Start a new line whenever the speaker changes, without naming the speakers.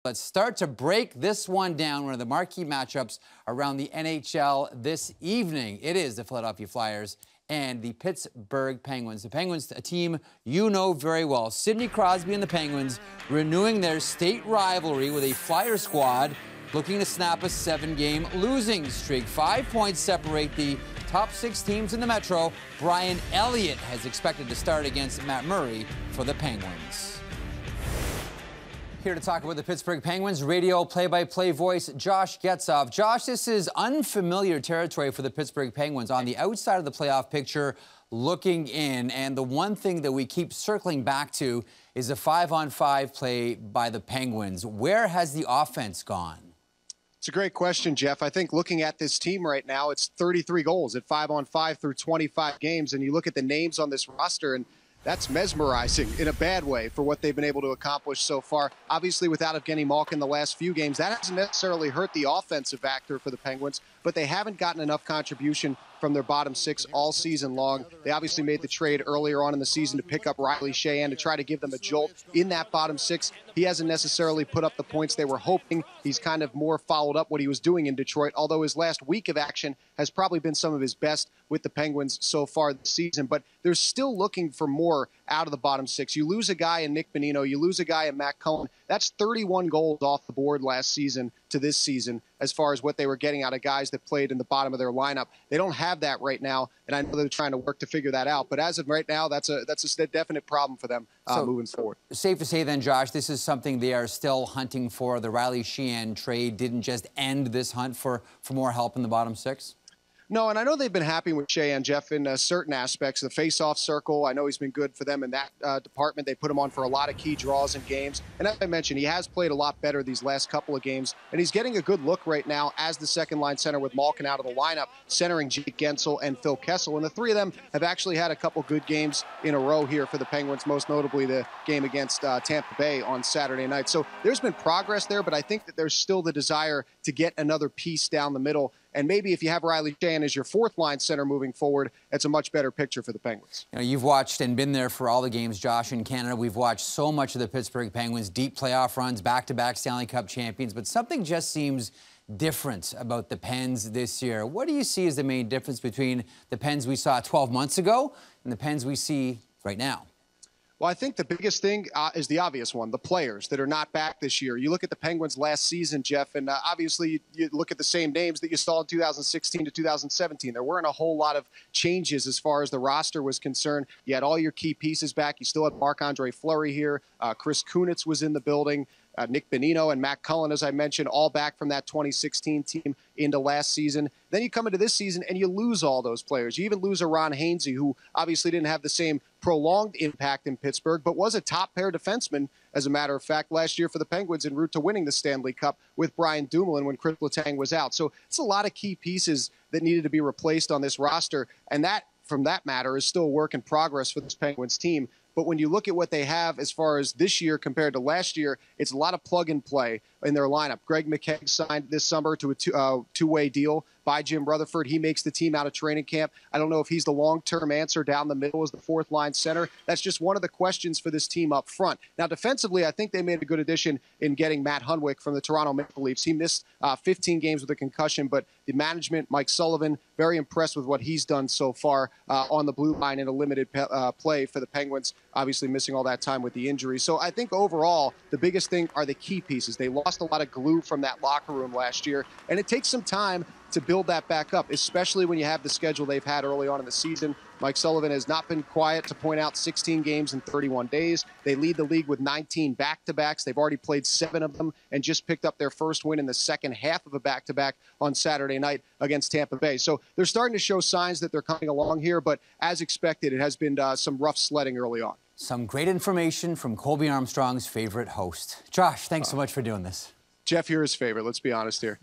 Let's start to break this one down, one of the marquee matchups around the NHL this evening. It is the Philadelphia Flyers and the Pittsburgh Penguins. The Penguins, a team you know very well. Sidney Crosby and the Penguins renewing their state rivalry with a Flyer squad looking to snap a 7-game losing streak. 5 points separate the top 6 teams in the Metro. Brian Elliott has expected to start against Matt Murray for the Penguins. Here to talk about the Pittsburgh Penguins, radio play-by-play voice Josh Getzoff. Josh, this is unfamiliar territory for the Pittsburgh Penguins on the outside of the playoff picture looking in. And the one thing that we keep circling back to is a 5-on-5 play by the Penguins. Where has the offense gone?
It's a great question, Jeff. I think looking at this team right now, it's 33 goals at 5-on-5 through 25 games. And you look at the names on this roster, and that's mesmerizing in a bad way for what they've been able to accomplish so far. Obviously, without Evgeny Malkin the last few games, that hasn't necessarily hurt the offensive factor for the Penguins, but they haven't gotten enough contribution from their bottom 6 all season long. They obviously made the trade earlier on in the season to pick up Riley Sheahan to try to give them a jolt in that bottom 6. He hasn't necessarily put up the points they were hoping. He's kind of more followed up what he was doing in Detroit, although his last week of action has probably been some of his best with the Penguins so far this season. But they're still looking for more out of the bottom 6. You lose a guy in Nick Bonino, you lose a guy in Matt Cullen. That's 31 goals off the board last season to this season as far as what they were getting out of guys that played in the bottom of their lineup. They don't have that right now, and I know they're trying to work to figure that out. But as of right now, that's a definite problem for them moving forward.
Safe to say then, Josh, this is something they are still hunting for. The Riley Sheahan trade didn't just end this hunt for more help in the bottom 6?
No, and I know they've been happy with Sheahan, Jeff, in certain aspects. The face-off circle, I know he's been good for them in that department. They put him on for a lot of key draws in games. And as I mentioned, he has played a lot better these last couple of games. And he's getting a good look right now as the second-line center with Malkin out of the lineup, centering Jake Guentzel and Phil Kessel. And the three of them have actually had a couple good games in a row here for the Penguins, most notably the game against Tampa Bay on Saturday night. So there's been progress there, but I think that there's still the desire to get another piece down the middle. And maybe if you have Riley Sheahan as your fourth-line center moving forward, it's a much better picture for the Penguins.
You know, you've watched and been there for all the games, Josh, in Canada. We've watched so much of the Pittsburgh Penguins, deep playoff runs, back-to-back Stanley Cup champions, but something just seems different about the Pens this year. What do you see as the main difference between the Pens we saw 12 months ago and the Pens we see right now?
Well, I think the biggest thing is the obvious one, the players that are not back this year. You look at the Penguins last season, Jeff, and obviously you look at the same names that you saw in 2016 to 2017. There weren't a whole lot of changes as far as the roster was concerned. You had all your key pieces back. You still had Marc-Andre Fleury here. Chris Kunitz was in the building. Nick Bonino and Matt Cullen, as I mentioned, all back from that 2016 team into last season. Then you come into this season and you lose all those players. You even lose a Ron Hainsey, who obviously didn't have the same prolonged impact in Pittsburgh, but was a top-pair defenseman, as a matter of fact, last year for the Penguins en route to winning the Stanley Cup with Brian Dumoulin when Chris Letang was out. So it's a lot of key pieces that needed to be replaced on this roster, and that, from that matter, is still a work in progress for this Penguins team. But when you look at what they have as far as this year compared to last year, it's a lot of plug-and-play in their lineup. Greg McKegg signed this summer to a two-way deal by Jim Rutherford. He makes the team out of training camp. I don't know if he's the long-term answer down the middle as the fourth-line center. That's just one of the questions for this team up front. Now, defensively, I think they made a good addition in getting Matt Hunwick from the Toronto Maple Leafs. He missed 15 games with a concussion, but the management, Mike Sullivan, very impressed with what he's done so far on the blue line in a limited play for the Penguins, obviously missing all that time with the injury. So I think overall, the biggest thing are the key pieces. They lost a lot of glue from that locker room last year, and it takes some time to build that back up, especially when you have the schedule they've had early on in the season. Mike Sullivan has not been quiet to point out 16 games in 31 days. They lead the league with 19 back-to-backs. They've already played 7 of them and just picked up their first win in the second half of a back-to-back on Saturday night against Tampa Bay. So they're starting to show signs that they're coming along here, but as expected, it has been some rough sledding early on.
Some great information from Colby Armstrong's favorite host. Josh, thanks so much for doing this.
Jeff, you're his favorite. Let's be honest here.